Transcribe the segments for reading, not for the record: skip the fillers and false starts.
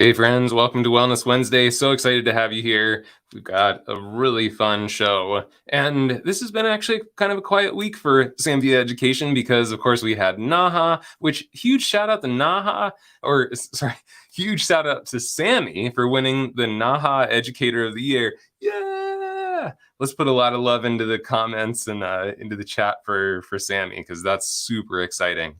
Hey friends, welcome to Wellness Wednesday. So excited to have you here. We've got a really fun show. And this has been actually kind of a quiet week for Samvia Education because of course we had NAHA, which huge shout out to NAHA, or sorry, huge shout out to Sammy for winning the NAHA Educator of the Year. Yeah! Let's put a lot of love into the comments and into the chat for Sammy because that's super exciting.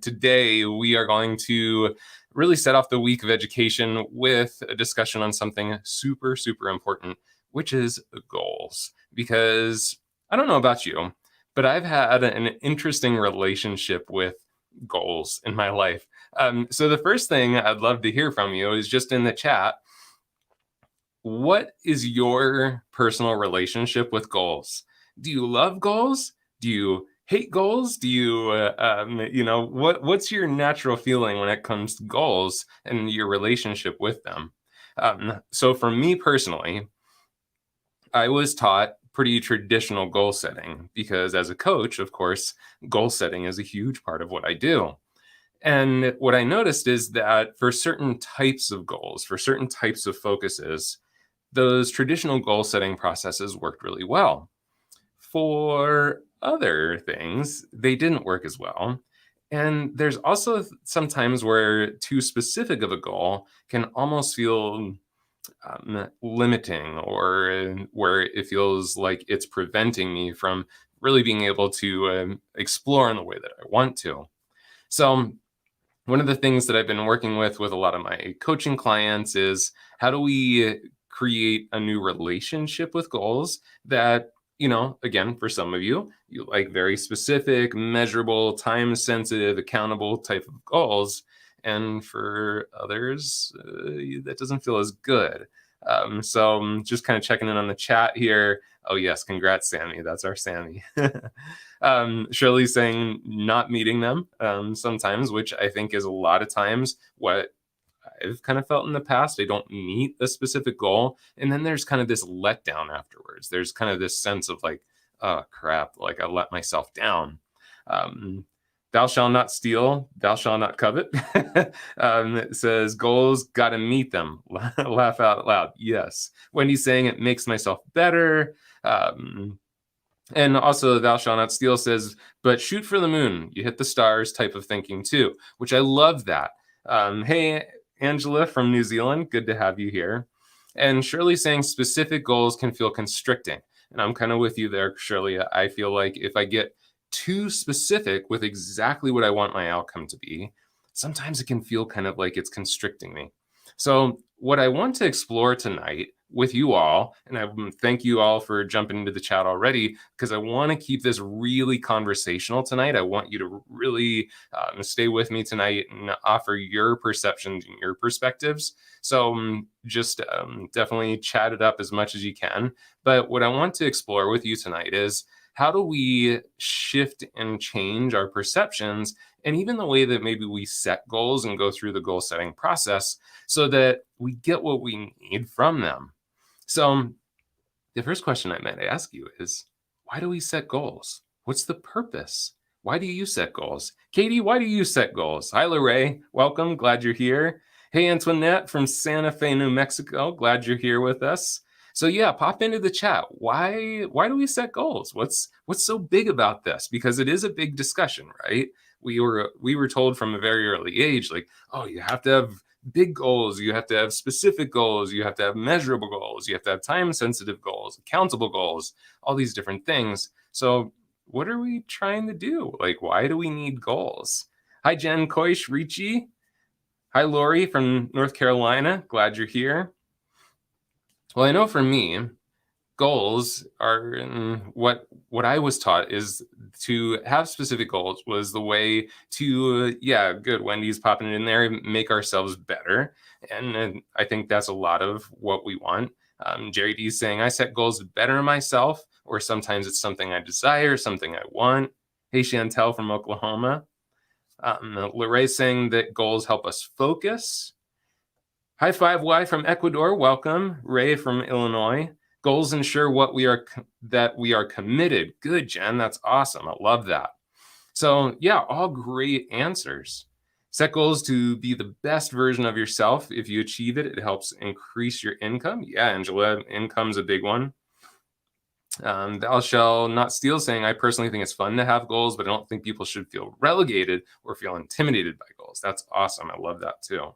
Today we are going to really set off the week of education with a discussion on something super, super important, which is goals. Because I don't know about you, but I've had an interesting relationship with goals in my life. So the first thing I'd love to hear from you is just in the chat. What is your personal relationship with goals? Do you love goals? Do you hate goals? Do you, what's your natural feeling when it comes to goals and your relationship with them? So for me personally, I was taught pretty traditional goal setting because as a coach, of course, goal setting is a huge part of what I do. And what I noticed is that for certain types of goals, for certain types of focuses, those traditional goal setting processes worked really well. For other things, they didn't work as well. And there's also some times where too specific of a goal can almost feel limiting, or where it feels like it's preventing me from really being able to explore in the way that I want to. So, one of the things that I've been working with a lot of my coaching clients is how do we create a new relationship with goals that, again, for some of you, you like very specific, measurable, time sensitive, accountable type of goals. And for others, that doesn't feel as good. So I'm just kind of checking in on the chat here. Oh, yes. Congrats, Sammy. That's our Sammy. Shirley's saying not meeting them sometimes, which I think is a lot of times what I've kind of felt in the past. I don't meet a specific goal. And then there's kind of this letdown afterwards. There's kind of this sense of like, oh, crap, like I let myself down. Thou shalt not steal, thou shalt not covet. It says goals, got to meet them. Laugh out loud. Yes. Wendy's saying it makes myself better. And also, thou shalt not steal says, but shoot for the moon. You hit the stars type of thinking too, which I love that. Hey, Angela from New Zealand, good to have you here. And Shirley saying specific goals can feel constricting. And I'm kind of with you there, Shirley. I feel like if I get too specific with exactly what I want my outcome to be, sometimes it can feel kind of like it's constricting me. So, what I want to explore tonight with you all, and I thank you all for jumping into the chat already, because I want to keep this really conversational tonight. I want you to really stay with me tonight and offer your perceptions and your perspectives. So just definitely chat it up as much as you can. But what I want to explore with you tonight is how do we shift and change our perceptions and even the way that maybe we set goals and go through the goal setting process so that we get what we need from them. So the first question I might ask you is, why do we set goals? What's the purpose? Why do you set goals? Katie, why do you set goals? Hi, Lorraine. Welcome. Glad you're here. Hey, Antoinette from Santa Fe, New Mexico. Glad you're here with us. So yeah, pop into the chat. Why do we set goals? What's so big about this? Because it is a big discussion, right? We were told from a very early age, like, oh, you have to have big goals, you have to have specific goals, you have to have measurable goals, you have to have time sensitive goals, accountable goals, all these different things. So what are we trying to do? Like, why do we need goals? Hi, Jen Koish Ricci. Hi, Lori from North Carolina. Glad you're here. Well, I know for me, goals are what I was taught is to have specific goals was the way to, yeah, good. Wendy's popping it in there, make ourselves better. And I think that's a lot of what we want. Jerry D is saying, I set goals to better myself, or sometimes it's something I desire, something I want. Hey, Chantel from Oklahoma. Lorraine saying that goals help us focus. High Five Y from Ecuador, welcome. Ray from Illinois. Goals ensure that we are committed. Good, Jen. That's awesome. I love that. So yeah, all great answers. Set goals to be the best version of yourself. If you achieve it, it helps increase your income. Yeah, Angela, income's a big one. Thou shall not steal, saying, I personally think it's fun to have goals, but I don't think people should feel relegated or feel intimidated by goals. That's awesome. I love that too.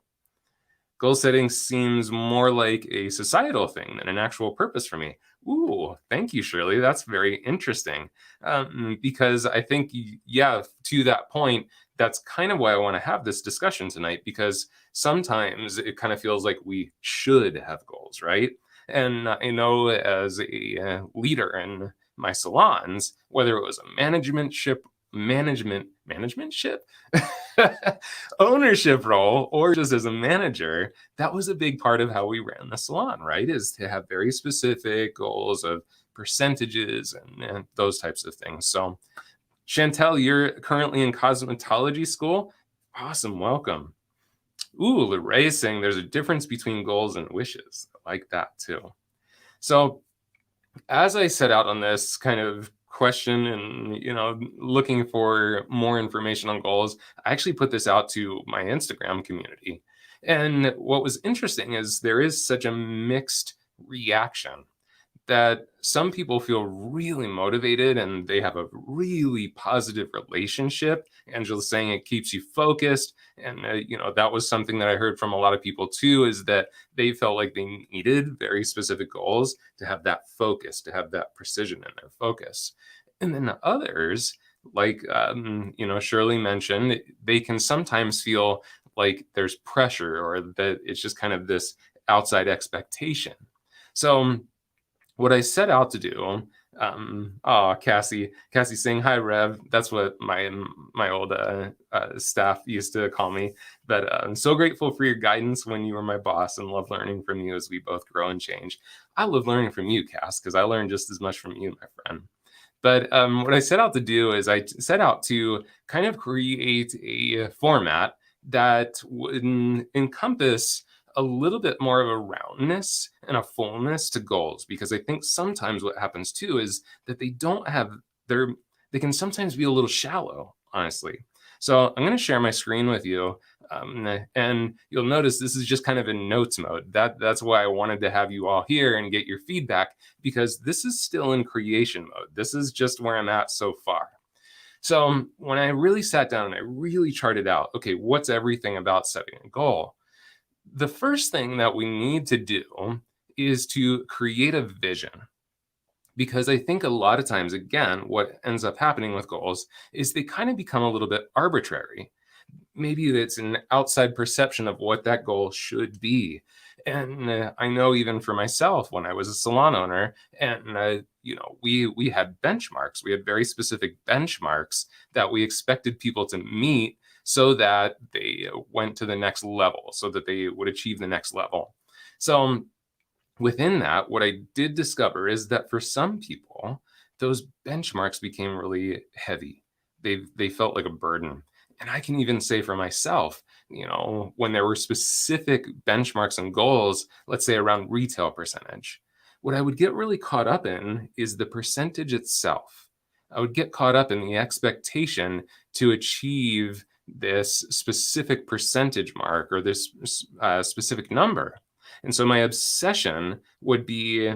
Goal setting seems more like a societal thing than an actual purpose for me. Ooh, thank you, Shirley. That's very interesting. Because I think, yeah, to that point, that's kind of why I want to have this discussion tonight, because sometimes it kind of feels like we should have goals, right? And I know as a leader in my salons, whether it was a management ship ownership role or just as a manager, that was a big part of how we ran the salon, right? Is to have very specific goals of percentages and those types of things. So Chantel, you're currently in cosmetology school. Awesome, welcome. Ooh, Lorraine is saying there's a difference between goals and wishes. I like that too. So as I set out on this kind of question and looking for more information on goals, I actually put this out to my Instagram community. And what was interesting is there is such a mixed reaction that some people feel really motivated and they have a really positive relationship. Angela's saying it keeps you focused. And, that was something that I heard from a lot of people too, is that they felt like they needed very specific goals to have that focus, to have that precision in their focus. And then others, like, Shirley mentioned, they can sometimes feel like there's pressure or that it's just kind of this outside expectation. So what I set out to do, Cassie saying, hi, Rev. That's what my old staff used to call me. But I'm so grateful for your guidance when you were my boss and love learning from you as we both grow and change. I love learning from you, Cass, because I learned just as much from you, my friend. But what I set out to do is I set out to kind of create a format that would encompass a little bit more of a roundness and a fullness to goals, because I think sometimes what happens too is that they can sometimes be a little shallow, honestly. So I'm going to share my screen with you, and you'll notice this is just kind of in notes mode. That's why I wanted to have you all here and get your feedback, because this is still in creation mode. This is just where I'm at so far. So when I really sat down and I really charted out, okay, what's everything about setting a goal? The first thing that we need to do is to create a vision, because I think a lot of times, again, what ends up happening with goals is they kind of become a little bit arbitrary. Maybe it's an outside perception of what that goal should be. And I know even for myself, when I was a salon owner, and we had benchmarks. We had very specific benchmarks that we expected people to meet so that they went to the next level, so that they would achieve the next level. So within that, what I did discover is that for some people, those benchmarks became really heavy. They felt like a burden. And I can even say for myself, when there were specific benchmarks and goals, let's say around retail percentage, what I would get really caught up in is the percentage itself. I would get caught up in the expectation to achieve this specific percentage mark or this specific number. And so my obsession would be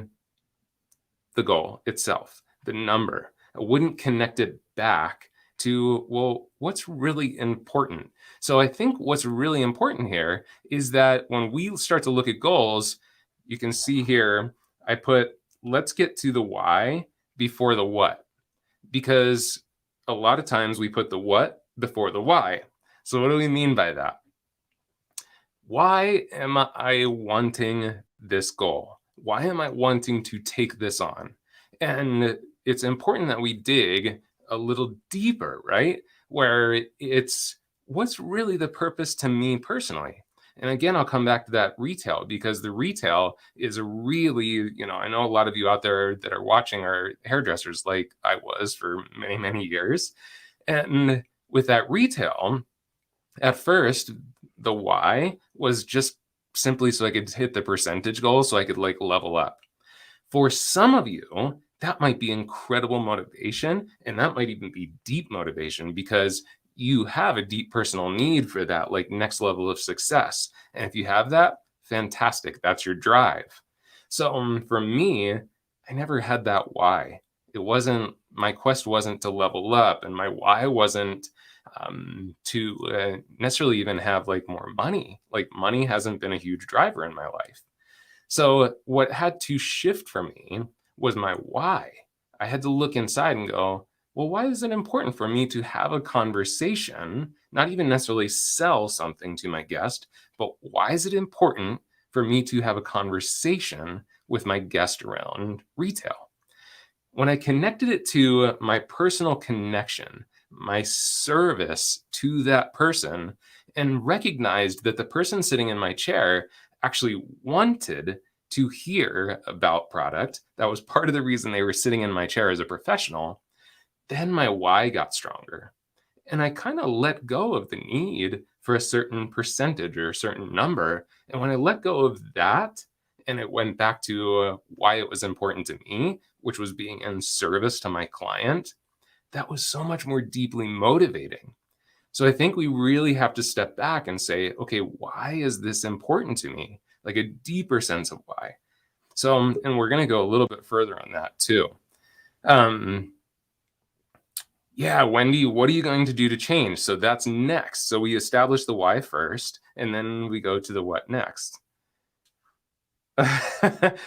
the goal itself, the number. I wouldn't connect it back to, well, what's really important? So I think what's really important here is that when we start to look at goals, you can see here, I put, let's get to the why before the what, because a lot of times we put the what before the why. So what do we mean by that? Why am I wanting this goal? Why am I wanting to take this on? And it's important that we dig a little deeper, right? Where it's what's really the purpose to me personally. And again, I'll come back to that retail, because the retail is a really, I know a lot of you out there that are watching are hairdressers like I was for many, many years. And with that retail, at first, the why was just simply so I could hit the percentage goal, so I could level up. For some of you, that might be incredible motivation, and that might even be deep motivation, because you have a deep personal need for that like next level of success. And if you have that, fantastic. That's your drive. So for me, I never had that why. It wasn't, my quest wasn't to level up, and my why wasn't to necessarily even have like more money. Like money hasn't been a huge driver in my life. So what had to shift for me was my why. I had to look inside and go, well, why is it important for me to have a conversation, not even necessarily sell something to my guest, but why is it important for me to have a conversation with my guest around retail? When I connected it to my personal connection, my service to that person, and recognized that the person sitting in my chair actually wanted to hear about product, that was part of the reason they were sitting in my chair as a professional, then my why got stronger. And I kind of let go of the need for a certain percentage or a certain number. And when I let go of that, and it went back to why it was important to me, which was being in service to my client, that was so much more deeply motivating. So I think we really have to step back and say, okay, why is this important to me? Like a deeper sense of why. So, and we're going to go a little bit further on that too. Yeah, Wendy, what are you going to do to change? So that's next. So we establish the why first, and then we go to the what next.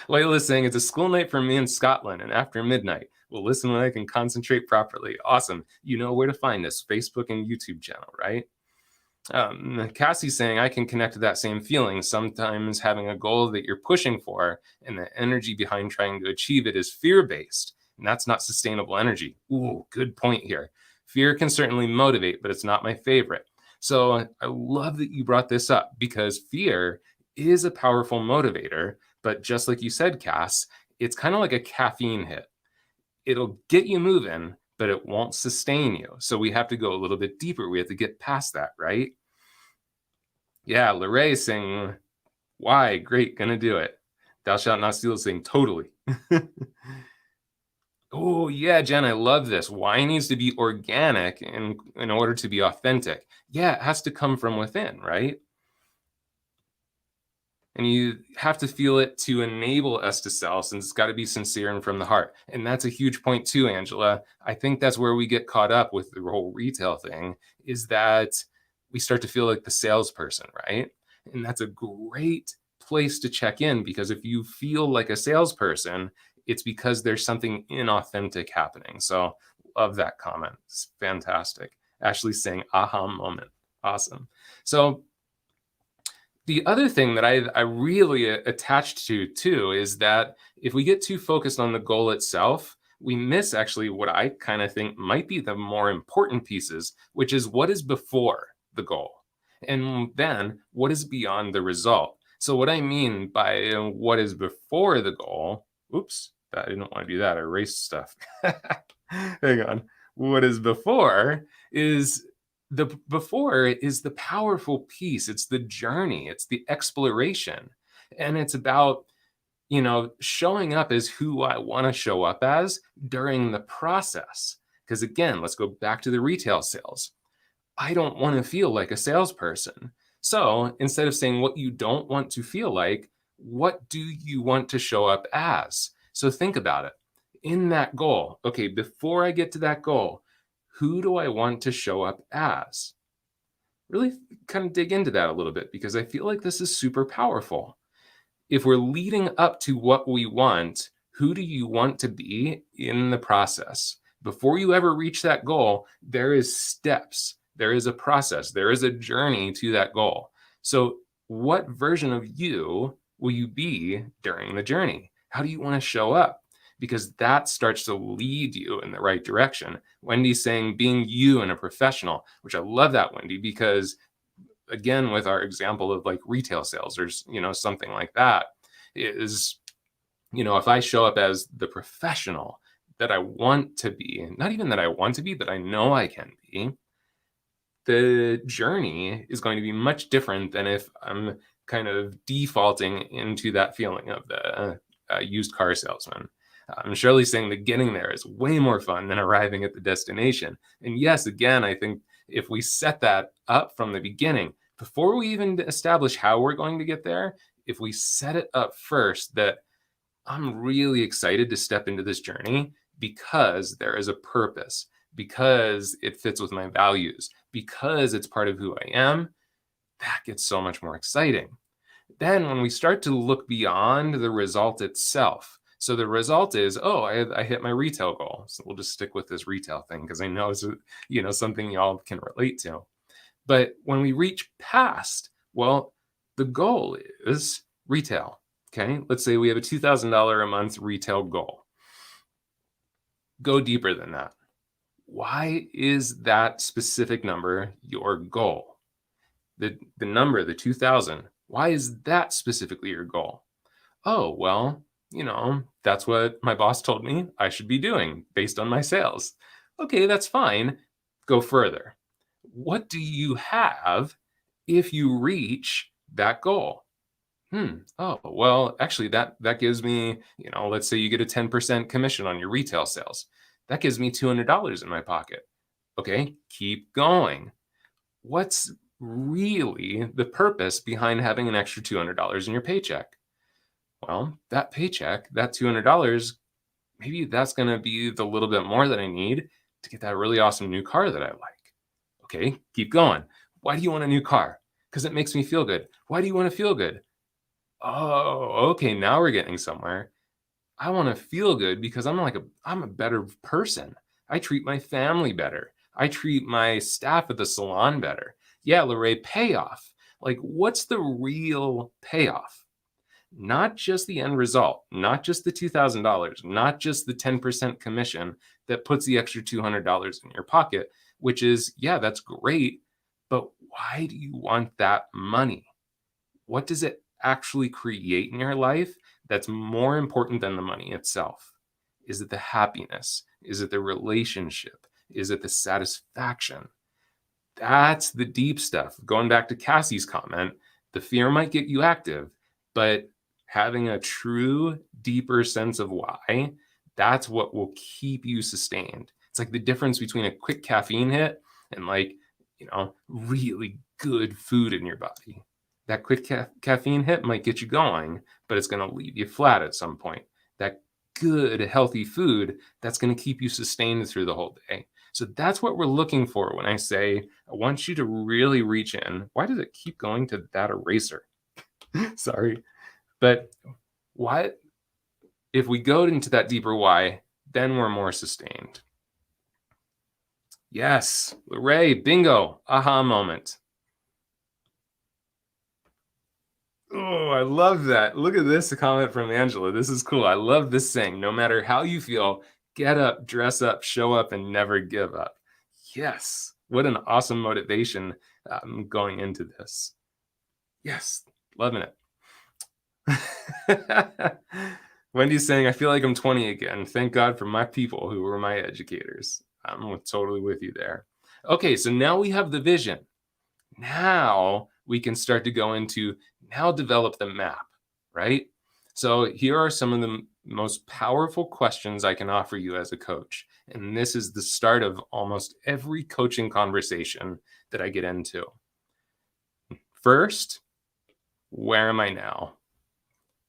Layla's saying it's a school night for me in Scotland, and after midnight, we'll listen when I can concentrate properly. Awesome. You know where to find us, Facebook and YouTube channel, right? Cassie's saying I can connect to that same feeling. Sometimes having a goal that you're pushing for and the energy behind trying to achieve it is fear-based, and that's not sustainable energy. Ooh, good point here. Fear can certainly motivate, but it's not my favorite. So I love that you brought this up, because fear is a powerful motivator, but just like you said, Cass, it's kind of like a caffeine hit. It'll get you moving, but it won't sustain you. So we have to go a little bit deeper. We have to get past that, right? Yeah, Lorraine saying, why? Great, gonna do it. Thou shalt not steal, saying, totally. Oh, yeah, Jen, I love this. Why needs to be organic in order to be authentic? Yeah, it has to come from within, right? And you have to feel it to enable us to sell, since it's got to be sincere and from the heart. And that's a huge point too, Angela. I think that's where we get caught up with the whole retail thing, is that we start to feel like the salesperson, right? And that's a great place to check in, because if you feel like a salesperson, it's because there's something inauthentic happening. So love that comment. It's fantastic. Ashley's saying aha moment. Awesome. So the other thing that I really attached to too is that if we get too focused on the goal itself, we miss actually what I kind of think might be the more important pieces, which is what is before the goal, and then what is beyond the result. So what I mean by what is before the goal, oops, I didn't want to do that. I erased stuff. Hang on. What is before is the powerful piece. It's the journey, it's the exploration, and it's about, showing up as who I want to show up as during the process. Because again, let's go back to the retail sales. I don't want to feel like a salesperson. So instead of saying what you don't want to feel like, what do you want to show up as? So think about it. In that goal, okay, before I get to that goal, who do I want to show up as? Really kind of dig into that a little bit, because I feel like this is super powerful. If we're leading up to what we want, who do you want to be in the process? Before you ever reach that goal, there is steps, there is a process, there is a journey to that goal. So what version of you will you be during the journey? How do you want to show up? Because that starts to lead you in the right direction. Wendy's saying being you and a professional, which I love that, Wendy, because again, with our example of like retail sales or, something like that, is, if I show up as the professional that I want to be, not even that I want to be, but I know I can be, the journey is going to be much different than if I'm kind of defaulting into that feeling of the used car salesman. Shirley's saying that getting there is way more fun than arriving at the destination. And yes, again, I think if we set that up from the beginning, before we even establish how we're going to get there, if we set it up first that I'm really excited to step into this journey because there is a purpose, because it fits with my values, because it's part of who I am, that gets so much more exciting. Then when we start to look beyond the result itself, so the result is, oh, I hit my retail goal. So we'll just stick with this retail thing because I know it's something y'all can relate to. But when we reach past, well, the goal is retail. Okay, let's say we have a $2,000 a month retail goal. Go deeper than that. Why is that specific number your goal? The number, the 2,000, why is that specifically your goal? Oh, well, that's what my boss told me I should be doing based on my sales. Okay, that's fine. Go further. What do you have if you reach that goal? Oh, well, actually, that gives me, let's say you get a 10% commission on your retail sales. That gives me $200 in my pocket. Okay, keep going. What's really the purpose behind having an extra $200 in your paycheck? Well, that paycheck, that $200, maybe that's going to be the little bit more that I need to get that really awesome new car that I like. Okay, keep going. Why do you want a new car? Because it makes me feel good. Why do you want to feel good? Oh, okay, now we're getting somewhere. I want to feel good because I'm a better person. I treat my family better. I treat my staff at the salon better. Yeah, Lorraine, payoff. Like, what's the real payoff? Not just the end result, not just the $2,000, not just the 10% commission that puts the extra $200 in your pocket, which is, yeah, that's great, but why do you want that money? What does it actually create in your life that's more important than the money itself? Is it the happiness? Is it the relationship? Is it the satisfaction? That's the deep stuff. Going back to Cassie's comment, the fear might get you active, but having a true, deeper sense of why, that's what will keep you sustained. It's like the difference between a quick caffeine hit and really good food in your body. That quick caffeine hit might get you going, but it's going to leave you flat at some point. That good, healthy food, that's going to keep you sustained through the whole day. So that's what we're looking for when I say, I want you to really reach in. Why does it keep going to that eraser? Sorry. But what if we go into that deeper why, then we're more sustained. Yes, Lorraine, bingo, aha moment. Oh, I love that. Look at this comment from Angela. This is cool. I love this saying. No matter how you feel, get up, dress up, show up, and never give up. Yes. What an awesome motivation going into this. Yes. Loving it. Wendy's saying, I feel like I'm 20 again. Thank God for my people who were my educators. I'm totally with you there. Okay, so now we have the vision. Now we can start to go into develop the map, right? So here are some of the most powerful questions I can offer you as a coach. And this is the start of almost every coaching conversation that I get into. First, where am I now?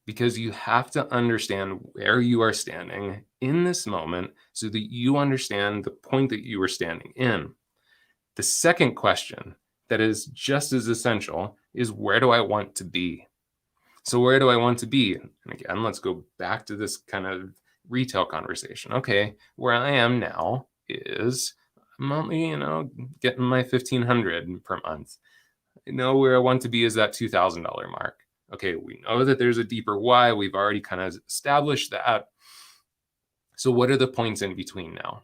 Because you have to understand where you are standing in this moment so that you understand the point that you are standing in. The second question that is just as essential is, where do I want to be? So where do I want to be? And again, let's go back to this kind of retail conversation. Okay, where I am now is I'm only, getting my $1,500 per month. I know where I want to be is that $2,000 mark. Okay, we know that there's a deeper why. We've already kind of established that. So what are the points in between now?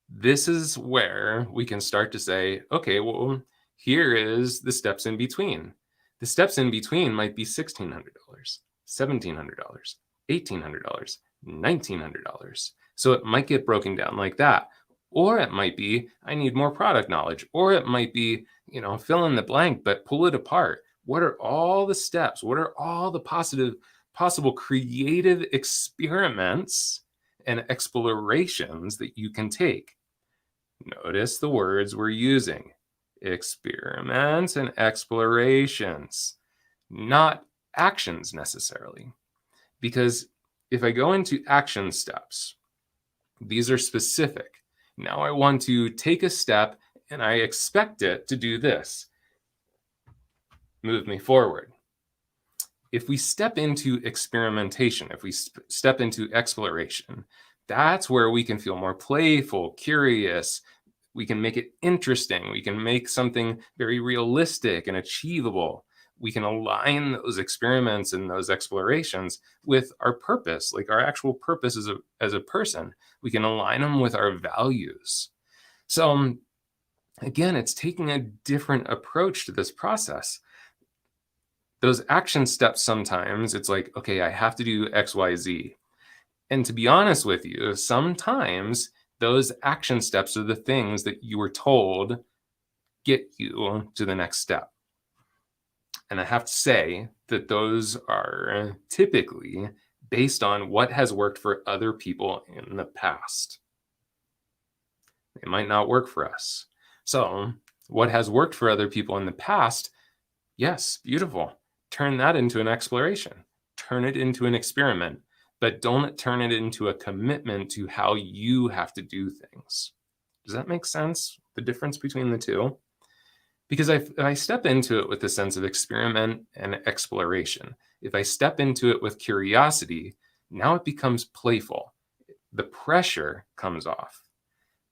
This is where we can start to say, okay, well, here is the steps in between. The steps in between might be $1,600, $1,700, $1,800, $1,900. So it might get broken down like that. Or it might be, I need more product knowledge. Or it might be, fill in the blank, but pull it apart. What are all the steps? What are all the possible creative experiments and explorations that you can take? Notice the words we're using. Experiments and explorations, not actions necessarily. Because if I go into action steps, these are specific. Now I want to take a step and I expect it to do this. Move me forward. If we step into experimentation, if we step into exploration, that's where we can feel more playful, curious. We can make it interesting. We can make something very realistic and achievable. We can align those experiments and those explorations with our purpose, like our actual purpose as a person. We can align them with our values. So again, it's taking a different approach to this process. Those action steps, sometimes it's like, okay, I have to do X, Y, Z. And to be honest with you, sometimes those action steps are the things that you were told get you to the next step. And I have to say that those are typically based on what has worked for other people in the past. It might not work for us. So, what has worked for other people in the past, yes, beautiful. Turn that into an exploration. Turn it into an experiment, but don't turn it into a commitment to how you have to do things. Does that make sense? The difference between the two? Because if I step into it with a sense of experiment and exploration, if I step into it with curiosity, now it becomes playful. The pressure comes off.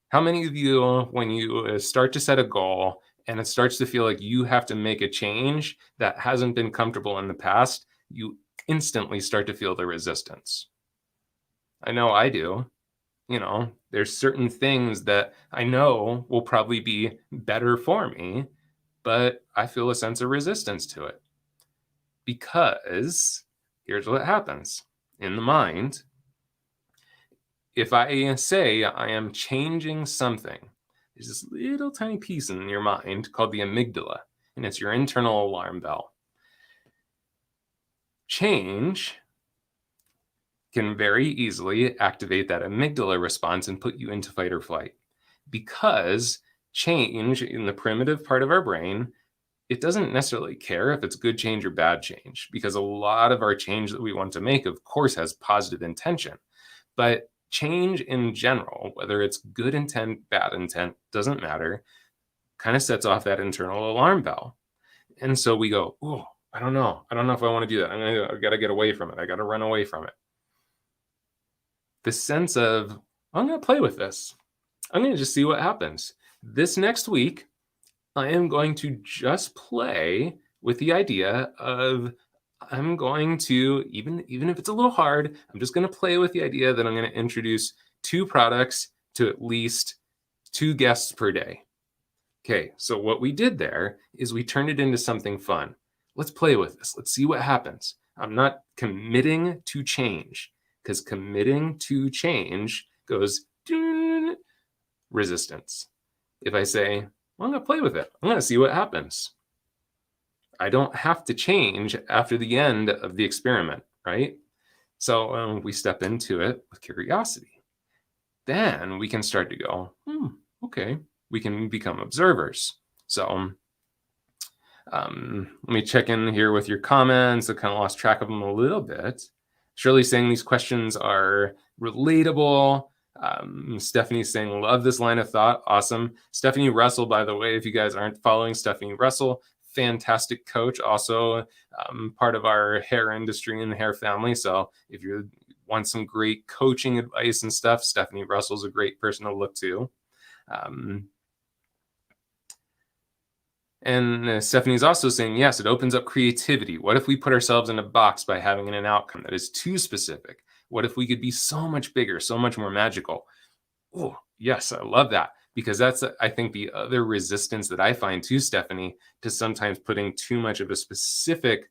How many of you, when you start to set a goal and it starts to feel like you have to make a change that hasn't been comfortable in the past, you instantly start to feel the resistance? I know I do. There's certain things that I know will probably be better for me, but I feel a sense of resistance to it. Because here's what happens in the mind. If I say I am changing something, there's this little tiny piece in your mind called the amygdala, and it's your internal alarm bell. Change can very easily activate that amygdala response and put you into fight or flight. Because change in the primitive part of our brain, it doesn't necessarily care if it's good change or bad change, because a lot of our change that we want to make, of course, has positive intention. But change in general, whether it's good intent, bad intent, doesn't matter, kind of sets off that internal alarm bell. And so we go, oh, I don't know if I want to do that. I got to get away from it. I got to run away from it. The sense of, I'm going to play with this. I'm going to just see what happens. This next week, I am going to just play with the idea of, I'm going to, even if it's a little hard, I'm just going to play with the idea that I'm going to introduce 2 products to at least 2 guests per day. Okay, so what we did there is we turned it into something fun. Let's play with this. Let's see what happens. I'm not committing to change, because committing to change goes resistance. If I say, well, I'm going to play with it, I'm going to see what happens, I don't have to change after the end of the experiment, right? So we step into it with curiosity. Then we can start to go, okay, we can become observers. So let me check in here with your comments. I kind of lost track of them a little bit. Shirley's saying these questions are relatable. Stephanie's saying, love this line of thought. Awesome. Stephanie Russell, by the way, if you guys aren't following Stephanie Russell, fantastic coach, also part of our hair industry and the hair family. So if you want some great coaching advice and stuff, Stephanie Russell's a great person to look to. And Stephanie's also saying, yes, it opens up creativity. What if we put ourselves in a box by having an outcome that is too specific? What if we could be so much bigger, so much more magical? Oh, yes, I love that. Because that's, I think, the other resistance that I find too, Stephanie, to sometimes putting too much of a specific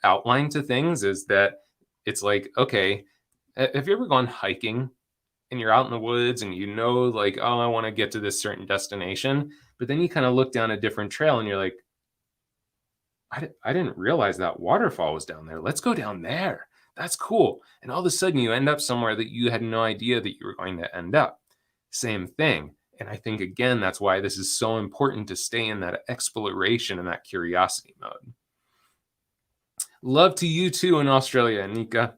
outline to things, is that it's like, okay, have you ever gone hiking and you're out in the woods and like, oh, I want to get to this certain destination, but then you kind of look down a different trail and you're like, I didn't realize that waterfall was down there. Let's go down there. That's cool. And all of a sudden you end up somewhere that you had no idea that you were going to end up. Same thing. And I think, again, that's why this is so important to stay in that exploration and that curiosity mode. Love to you too in Australia, Nika.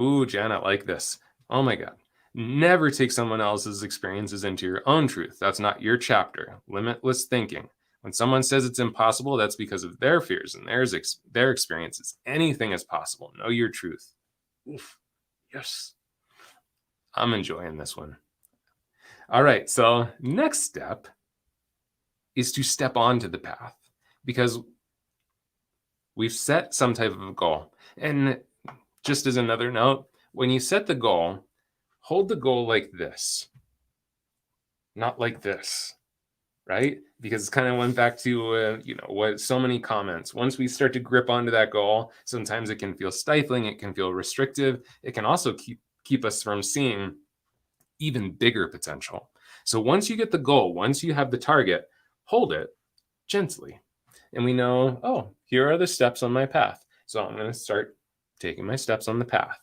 Ooh, Jan, I like this. Oh my God. Never take someone else's experiences into your own truth. That's not your chapter. Limitless thinking. When someone says it's impossible, that's because of their fears and their experiences. Anything is possible. Know your truth. Oof. Yes. I'm enjoying this one. All right. So next step is to step onto the path, because we've set some type of a goal. And just as another note, when you set the goal, hold the goal like this, not like this, right? Because it's kind of went back to, what so many comments. Once we start to grip onto that goal, sometimes it can feel stifling. It can feel restrictive. It can also keep us from seeing even bigger potential. So once you get the goal, once you have the target, hold it gently. And we know, oh, here are the steps on my path. So I'm going to start taking my steps on the path.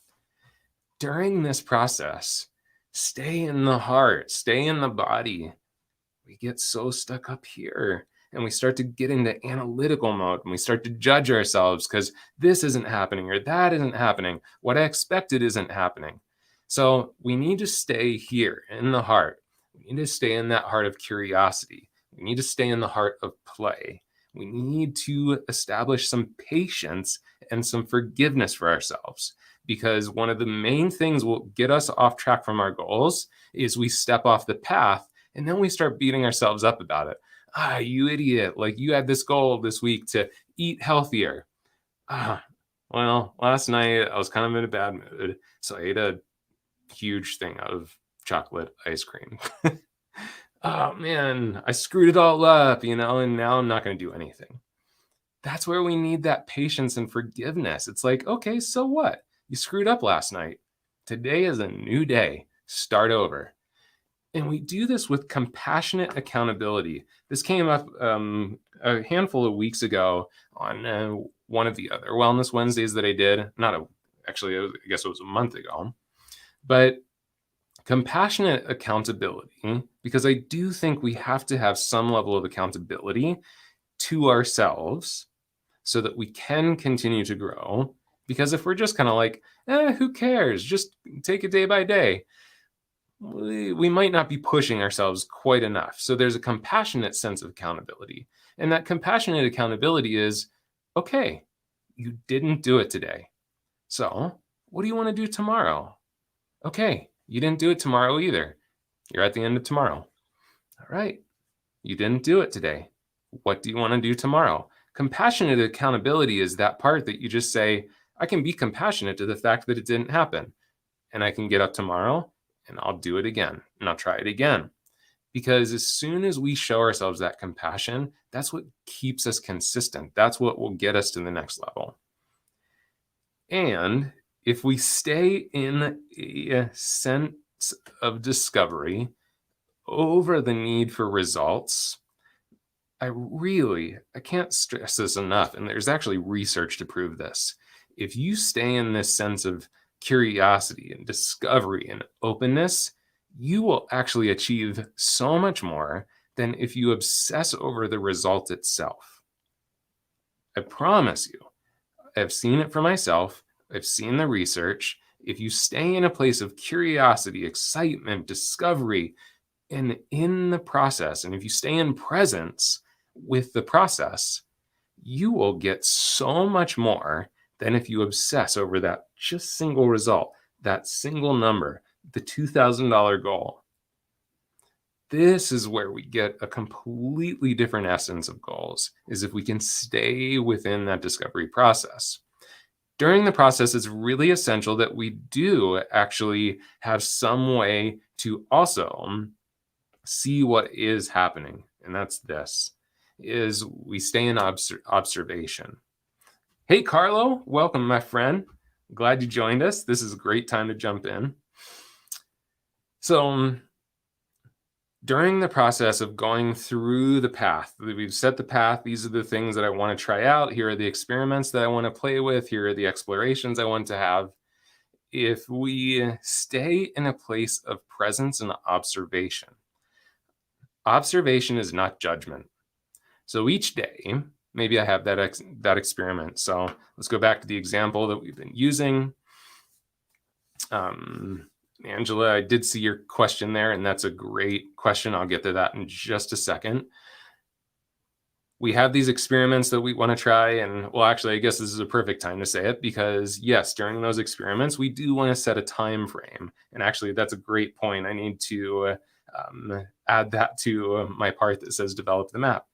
During this process, stay in the heart, stay in the body. We get so stuck up here and we start to get into analytical mode and we start to judge ourselves because this isn't happening or that isn't happening. What I expected isn't happening. So we need to stay here in the heart. We need to stay in that heart of curiosity. We need to stay in the heart of play. We need to establish some patience and some forgiveness for ourselves, because one of the main things will get us off track from our goals is we step off the path and then we start beating ourselves up about it. You idiot. Like, you had this goal this week to eat healthier. Well, last night I was kind of in a bad mood, so I ate a huge thing of chocolate ice cream. Oh man, I screwed it all up, and now I'm not going to do anything. That's where we need that patience and forgiveness. It's like, okay, so what? You screwed up last night. Today is a new day. Start over. And we do this with compassionate accountability. This came up a handful of weeks ago on one of the other Wellness Wednesdays that I did. Actually, I guess it was a month ago. But compassionate accountability, because I do think we have to have some level of accountability to ourselves so that we can continue to grow. Because if we're just kind of like, who cares? Just take it day by day. We might not be pushing ourselves quite enough. So there's a compassionate sense of accountability. And that compassionate accountability is, okay, you didn't do it today. So what do you want to do tomorrow? Okay, you didn't do it tomorrow either. You're at the end of tomorrow. All right, you didn't do it today. What do you want to do tomorrow? Compassionate accountability is that part that you just say, I can be compassionate to the fact that it didn't happen. And I can get up tomorrow and I'll do it again. And I'll try it again. Because as soon as we show ourselves that compassion, that's what keeps us consistent. That's what will get us to the next level. And if we stay in a sense of discovery over the need for results, I can't stress this enough. And there's actually research to prove this. If you stay in this sense of curiosity and discovery and openness, you will actually achieve so much more than if you obsess over the result itself. I promise you, I've seen it for myself. I've seen the research. If you stay in a place of curiosity, excitement, discovery, and in the process, and if you stay in presence with the process, you will get so much more than if you obsess over that just single result, that single number, the $2,000 goal. This is where we get a completely different essence of goals, is if we can stay within that discovery process. During the process, it's really essential that we do actually have some way to also see what is happening. And that's this, is we stay in observation. Hey, Carlo, welcome, my friend. Glad you joined us. This is a great time to jump in. So during the process of going through the path, we've set the path. These are the things that I want to try out. Here are the experiments that I want to play with. Here are the explorations I want to have. if we stay in a place of presence and observation. Observation is not judgment. So each day, maybe I have that experiment. So let's go back to the example that we've been using. Angela, I did see your question there, and that's a great question. I'll get to that in just a second. We have these experiments that we want to try, and well, actually, I guess this is a perfect time to say it, because yes, during those experiments, we do want to set a time frame. And actually, that's a great point. I need to add that to my part that says develop the map.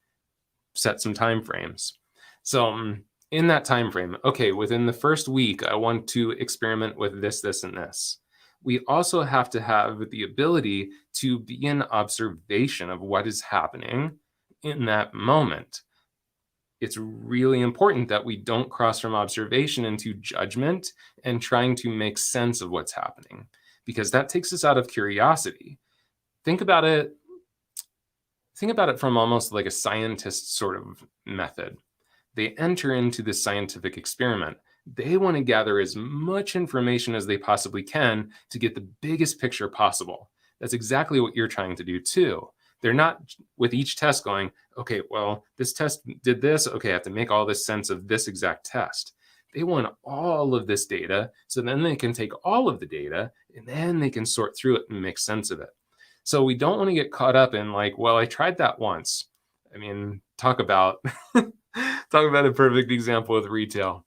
Set some time frames. So in that time frame, okay, within the first week, I want to experiment with this, this, and this. We also have to have the ability to be in observation of what is happening in that moment. It's really important that we don't cross from observation into judgment and trying to make sense of what's happening, because that takes us out of curiosity. Think about it from almost like a scientist sort of method. They enter into this scientific experiment. They want to gather as much information as they possibly can to get the biggest picture possible. That's exactly what you're trying to do too. They're not with each test going, okay, well, this test did this. Okay, I have to make all this sense of this exact test. They want all of this data, so then they can take all of the data and then they can sort through it and make sense of it. So we don't want to get caught up in like, well, I tried that once. I mean, talk about a perfect example with retail.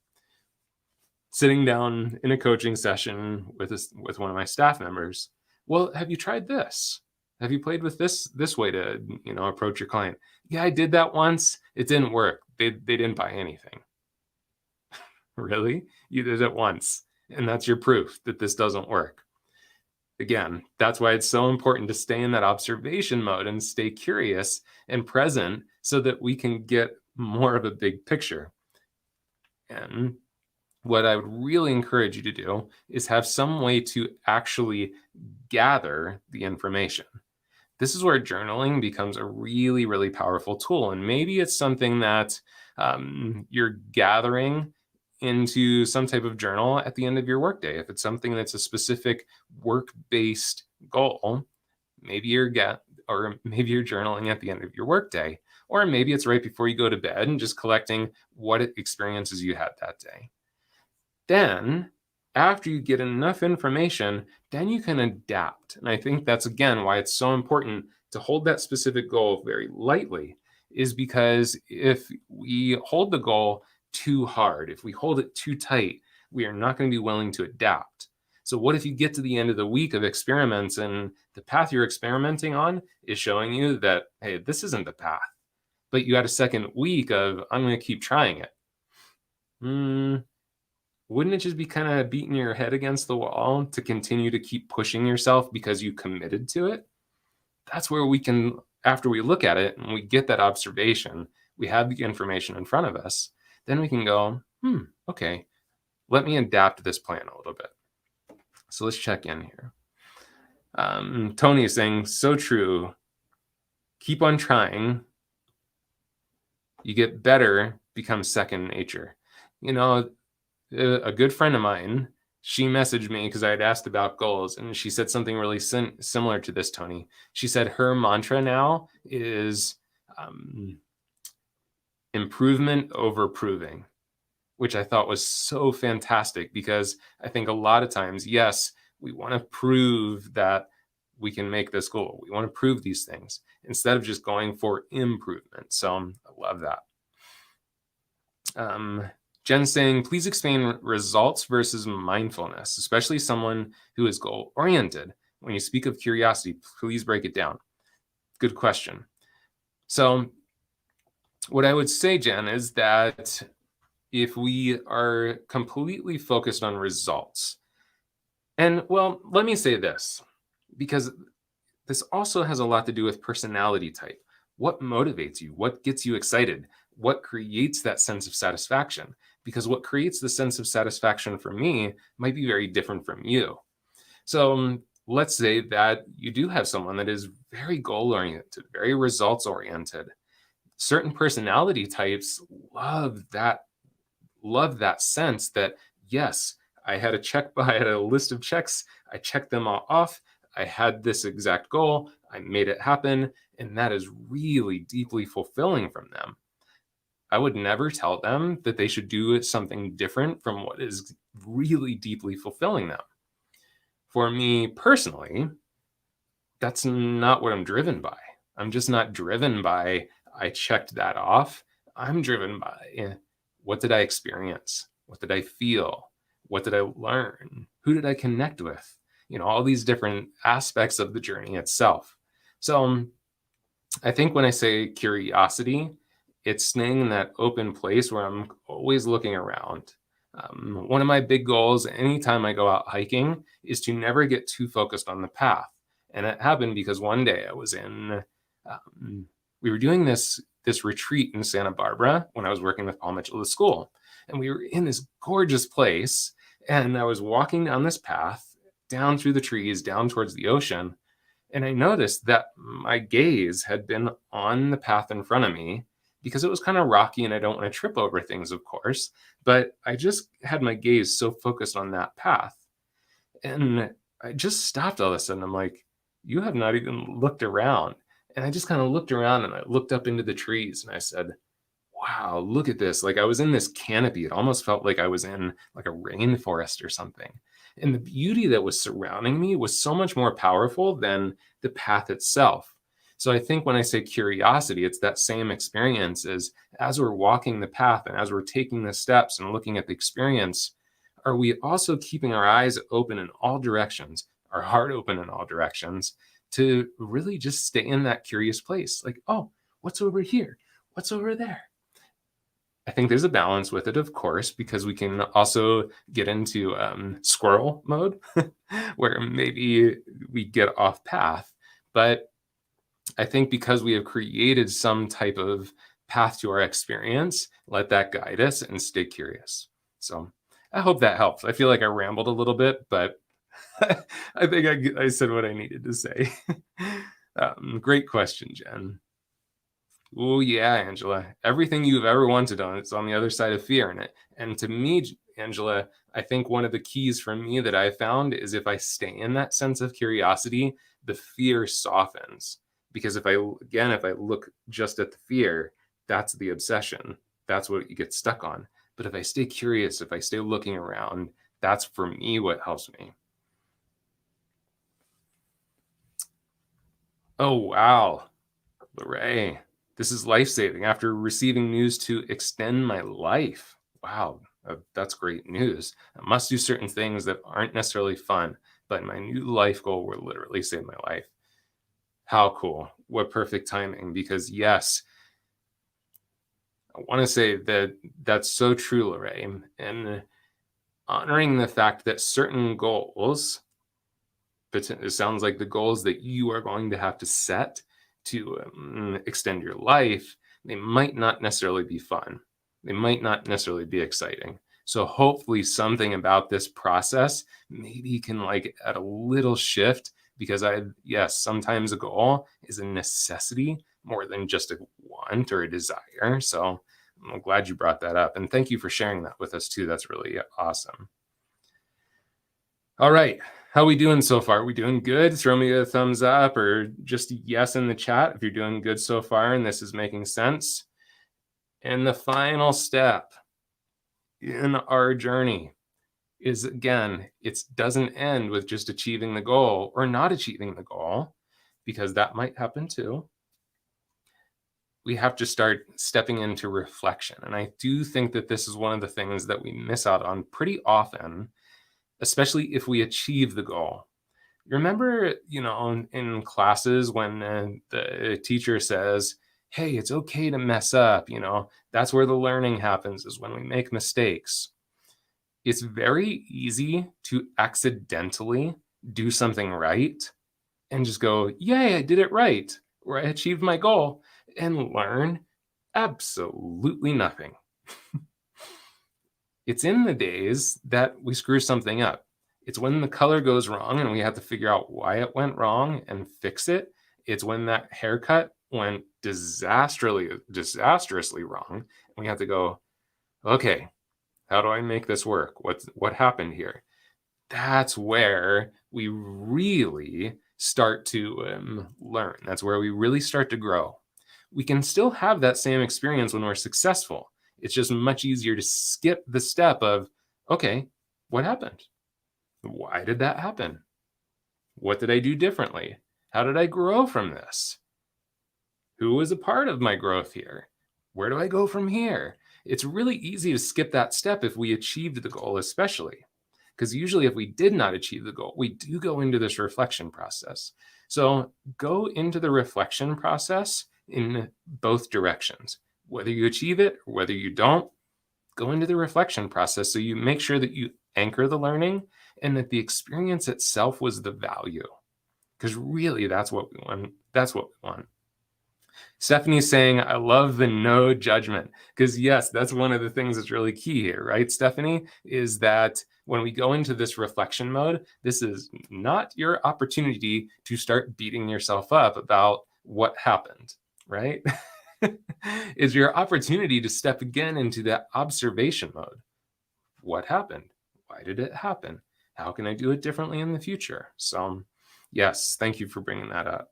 Sitting down in a coaching session with one of my staff members. Well, have you tried this? Have you played with this way to, approach your client? Yeah, I did that once. It didn't work. They didn't buy anything. Really? You did it once, and that's your proof that this doesn't work. Again, that's why it's so important to stay in that observation mode and stay curious and present so that we can get more of a big picture. And what I would really encourage you to do is have some way to actually gather the information. This is where journaling becomes a really, really powerful tool. And maybe it's something that you're gathering into some type of journal at the end of your workday. If it's something that's a specific work-based goal, maybe you're journaling at the end of your workday, or maybe it's right before you go to bed and just collecting what experiences you had that day. Then, after you get enough information, then you can adapt. And I think that's, again, why it's so important to hold that specific goal very lightly, is because if we hold the goal too hard, if we hold it too tight, we are not going to be willing to adapt. So what if you get to the end of the week of experiments and the path you're experimenting on is showing you that, hey, this isn't the path, but you had a second week of, I'm going to keep trying it. Wouldn't it just be kind of beating your head against the wall to continue to keep pushing yourself because you committed to it? That's where we can, after we look at it and we get that observation, we have the information in front of us, then we can go, okay, let me adapt this plan a little bit. So let's check in here. Tony is saying, so true. Keep on trying. You get better, becomes second nature. A good friend of mine, she messaged me because I had asked about goals, and she said something really similar to this, Tony. She said her mantra now is improvement over proving, which I thought was so fantastic, because I think a lot of times, yes, we want to prove that we can make this goal. We want to prove these things instead of just going for improvement. So I love that. Jen saying, please explain results versus mindfulness, especially someone who is goal-oriented. When you speak of curiosity, please break it down. Good question. So what I would say, Jen, is that if we are completely focused on results, and well, let me say this, because this also has a lot to do with personality type. What motivates you? What gets you excited? What creates that sense of satisfaction? Because what creates the sense of satisfaction for me might be very different from you. So let's say that you do have someone that is very goal-oriented, very results-oriented. Certain personality types love that sense that, yes, I had a list of checks. I checked them all off. I had this exact goal. I made it happen. And that is really deeply fulfilling from them. I would never tell them that they should do something different from what is really deeply fulfilling them. For me personally, that's not what I'm driven by. I'm just not driven by, I checked that off. I'm driven by, what did I experience? What did I feel? What did I learn? Who did I connect with? All these different aspects of the journey itself. So I think when I say curiosity, it's staying in that open place where I'm always looking around. One of my big goals anytime I go out hiking is to never get too focused on the path. And it happened because one day I was we were doing this retreat in Santa Barbara when I was working with Paul Mitchell at school. And we were in this gorgeous place. And I was walking down this path, down through the trees, down towards the ocean. And I noticed that my gaze had been on the path in front of me because it was kind of rocky and I don't want to trip over things, of course. But I just had my gaze so focused on that path. And I just stopped all of a sudden. I'm like, you have not even looked around. And I just kind of looked around and I looked up into the trees and I said, wow, look at this. Like I was in this canopy. It almost felt like I was in like a rainforest or something. And the beauty that was surrounding me was so much more powerful than the path itself. So I think when I say curiosity, it's that same experience as we're walking the path and as we're taking the steps and looking at the experience, are we also keeping our eyes open in all directions, our heart open in all directions, to really just stay in that curious place? Like, oh, what's over here? What's over there? I think there's a balance with it, of course, because we can also get into squirrel mode where maybe we get off path. But I think because we have created some type of path to our experience, let that guide us and stay curious. So I hope that helps. I feel like I rambled a little bit, but I think I said what I needed to say. Great question, Jen. Oh yeah, Angela. Everything you've ever wanted on it's on the other side of fear in it. And to me, Angela, I think one of the keys for me that I found is if I stay in that sense of curiosity, the fear softens. Because if I look just at the fear, that's the obsession. That's what you get stuck on. But if I stay curious, if I stay looking around, that's for me what helps me. Oh wow, Lorraine. This is life-saving after receiving news to extend my life. Wow, that's great news. I must do certain things that aren't necessarily fun, but my new life goal will literally save my life. How cool. What perfect timing. Because yes, I want to say that that's so true, Lorraine. And honoring the fact that certain goals, but it sounds like the goals that you are going to have to set to extend your life, they might not necessarily be fun. They might not necessarily be exciting. So hopefully something about this process maybe can like add a little shift, because sometimes a goal is a necessity more than just a want or a desire. So I'm glad you brought that up. And thank you for sharing that with us too. That's really awesome. All right. How we doing so far? We doing good? Throw me a thumbs up or just yes in the chat if you're doing good so far and this is making sense. And the final step in our journey is, again, it doesn't end with just achieving the goal or not achieving the goal, because that might happen too. We have to start stepping into reflection. And I do think that this is one of the things that we miss out on pretty often, especially if we achieve the goal. Remember, in classes when the teacher says, hey, it's okay to mess up, that's where the learning happens, is when we make mistakes. It's very easy to accidentally do something right and just go, yay, I did it right, or I achieved my goal, and learn absolutely nothing. It's in the days that we screw something up. It's when the color goes wrong and we have to figure out why it went wrong and fix it. It's when that haircut went disastrously wrong. And we have to go, okay, How do I make this work? What happened here? That's where we really start to learn. That's where we really start to grow. We can still have that same experience when we're successful. It's just much easier to skip the step of, okay, what happened? Why did that happen? What did I do differently? How did I grow from this? Who was a part of my growth here? Where do I go from here? It's really easy to skip that step if we achieved the goal, especially. Because usually, if we did not achieve the goal, we do go into this reflection process. So go into the reflection process in both directions. Whether you achieve it or whether you don't, go into the reflection process so you make sure that you anchor the learning and that the experience itself was the value. Because really, that's what we want. That's what we want. Stephanie's saying, I love the no judgment. Because yes, that's one of the things that's really key here, right, Stephanie? Is that when we go into this reflection mode, this is not your opportunity to start beating yourself up about what happened, right? It's your opportunity to step again into that observation mode. What happened? Why did it happen? How can I do it differently in the future? So yes, thank you for bringing that up.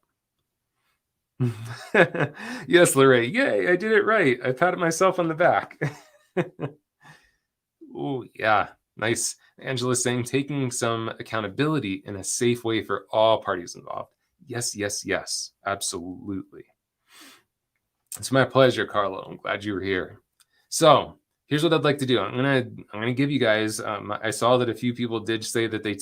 Yes, Lorraine. Yay, I did it right. I patted myself on the back. Oh, yeah. Nice. Angela's saying taking some accountability in a safe way for all parties involved. Yes, yes, yes. Absolutely. It's my pleasure, Carlo. I'm glad you were here. So here's what I'd like to do. I'm gonna give you guys. I saw that a few people did say that they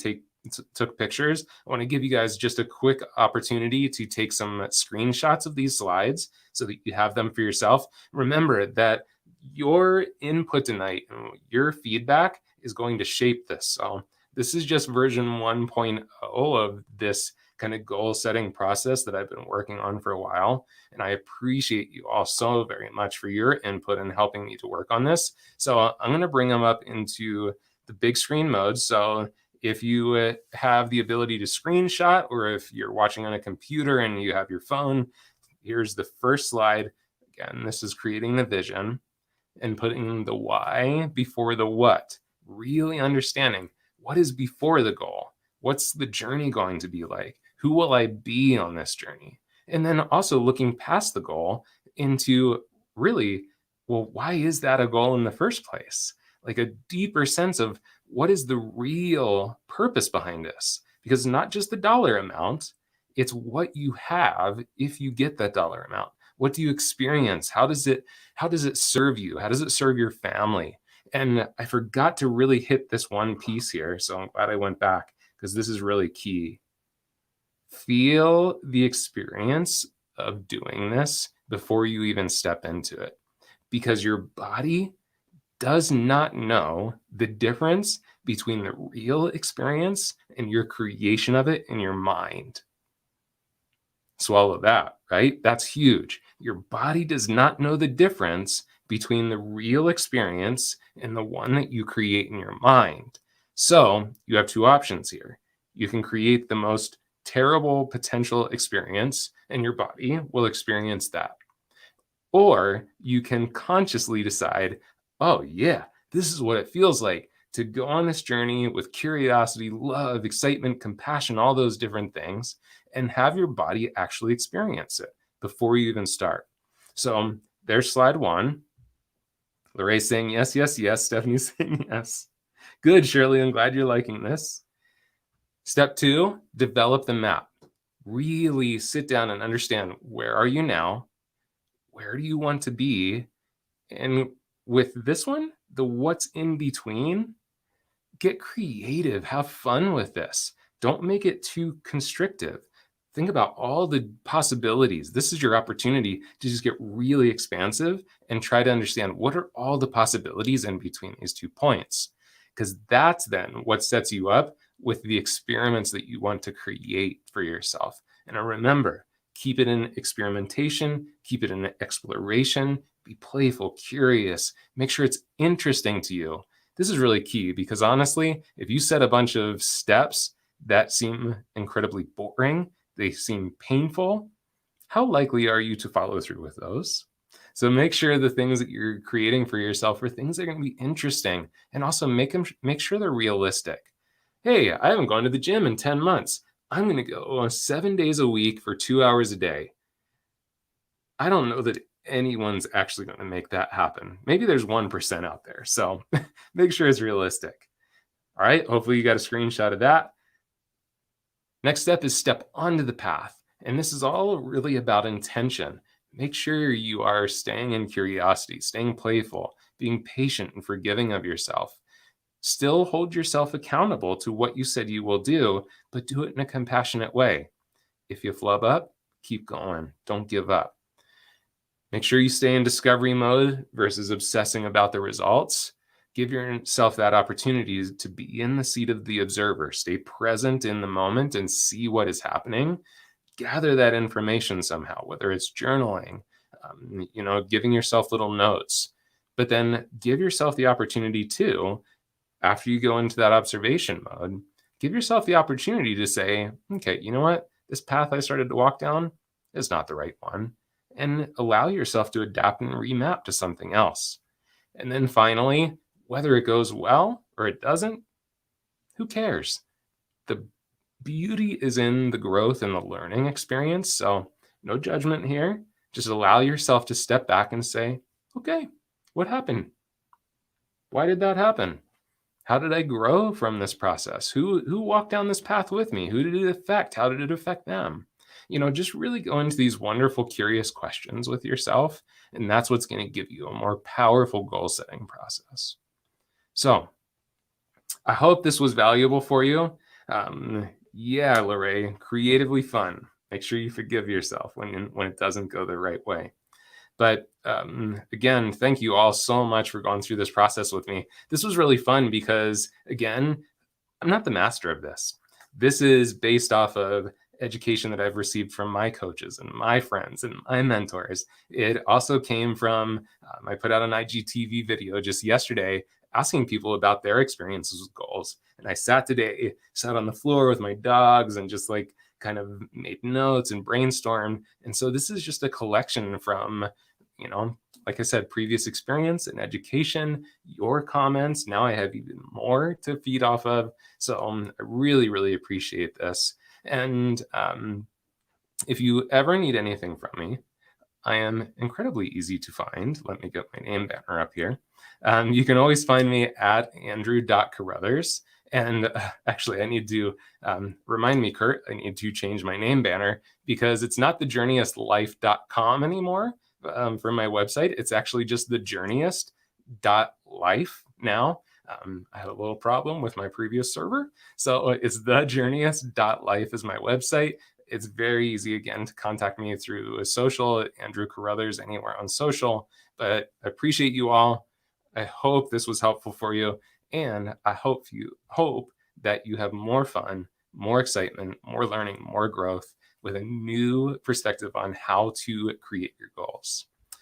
took pictures. I want to give you guys just a quick opportunity to take some screenshots of these slides so that you have them for yourself. Remember that your input tonight, your feedback is going to shape this. So this is just version 1.0 of this kind of goal setting process that I've been working on for a while. And I appreciate you all so very much for your input and helping me to work on this. So I'm going to bring them up into the big screen mode. So if you have the ability to screenshot, or if you're watching on a computer and you have your phone, here's the first slide. Again, this is creating the vision and putting the why before the what. Really understanding what is before the goal. What's the journey going to be like? Who will I be on this journey? And then also looking past the goal into really, well, why is that a goal in the first place? Like a deeper sense of what is the real purpose behind this? Because not just the dollar amount, it's what you have if you get that dollar amount. What do you experience? How does it serve you? How does it serve your family? And I forgot to really hit this one piece here, so I'm glad I went back because this is really key. Feel the experience of doing this before you even step into it, because your body does not know the difference between the real experience and your creation of it in your mind. Swallow that, right? That's huge. Your body does not know the difference between the real experience and the one that you create in your mind. So you have two options here. You can create the most terrible potential experience, and your body will experience that. Or you can consciously decide, oh, yeah, this is what it feels like to go on this journey with curiosity, love, excitement, compassion, all those different things, and have your body actually experience it before you even start. So there's slide one. Lorraine's saying yes, yes, yes. Stephanie's saying yes. Good, Shirley. I'm glad you're liking this. Step two, develop the map. Really sit down and understand, where are you now? Where do you want to be? And with this one, the what's in between, get creative, have fun with this. Don't make it too constrictive. Think about all the possibilities. This is your opportunity to just get really expansive and try to understand what are all the possibilities in between these 2 points. Because that's then what sets you up with the experiments that you want to create for yourself. And remember, keep it in experimentation, keep it in exploration, be playful, curious, make sure it's interesting to you. This is really key, because honestly, if you set a bunch of steps that seem incredibly boring, they seem painful, how likely are you to follow through with those? So make sure the things that you're creating for yourself are things that are going to be interesting, and also make sure they're realistic. Hey, I haven't gone to the gym in 10 months. I'm going to go 7 days a week for 2 hours a day. I don't know that anyone's actually going to make that happen. Maybe there's 1% out there. So make sure it's realistic. All right. Hopefully you got a screenshot of that. Next step is step onto the path. And this is all really about intention. Make sure you are staying in curiosity, staying playful, being patient and forgiving of yourself. Still hold yourself accountable to what you said you will do, but do it in a compassionate way. If you flub up, keep going. Don't give up. Make sure you stay in discovery mode versus obsessing about the results. Give yourself that opportunity to be in the seat of the observer. Stay present in the moment and see what is happening. Gather that information somehow, whether it's journaling, giving yourself little notes. But then give yourself the opportunity to, after you go into that observation mode, give yourself the opportunity to say, okay, you know what? This path I started to walk down is not the right one. And allow yourself to adapt and remap to something else. And then finally, whether it goes well or it doesn't, who cares? The beauty is in the growth and the learning experience. So no judgment here. Just allow yourself to step back and say, okay, what happened? Why did that happen? How did I grow from this process? Who walked down this path with me? Who did it affect? How did it affect them? Just really go into these wonderful, curious questions with yourself. And that's what's going to give you a more powerful goal setting process. So I hope this was valuable for you. Yeah, Lorraine, creatively fun. Make sure you forgive yourself when it doesn't go the right way. But again, thank you all so much for going through this process with me. This was really fun because, again, I'm not the master of this. This is based off of education that I've received from my coaches and my friends and my mentors. It also came from, I put out an IGTV video just yesterday asking people about their experiences with goals. And I sat on the floor with my dogs and just like kind of made notes and brainstormed. And so this is just a collection from, like I said, previous experience and education, your comments. Now I have even more to feed off of. So I really, really appreciate this. And if you ever need anything from me, I am incredibly easy to find. Let me get my name banner up here. You can always find me at andrew.carruthers. And actually, I need to remind me, Kurt, I need to change my name banner because it's not thejourneyistlife.com anymore for my website. It's actually just thejourneyist.life now. I had a little problem with my previous server. So it's thejourneyist.life is my website. It's very easy, again, to contact me through social, Andrew Carruthers, anywhere on social. But I appreciate you all. I hope this was helpful for you. And I hope that you have more fun, more excitement, more learning, more growth with a new perspective on how to create your goals.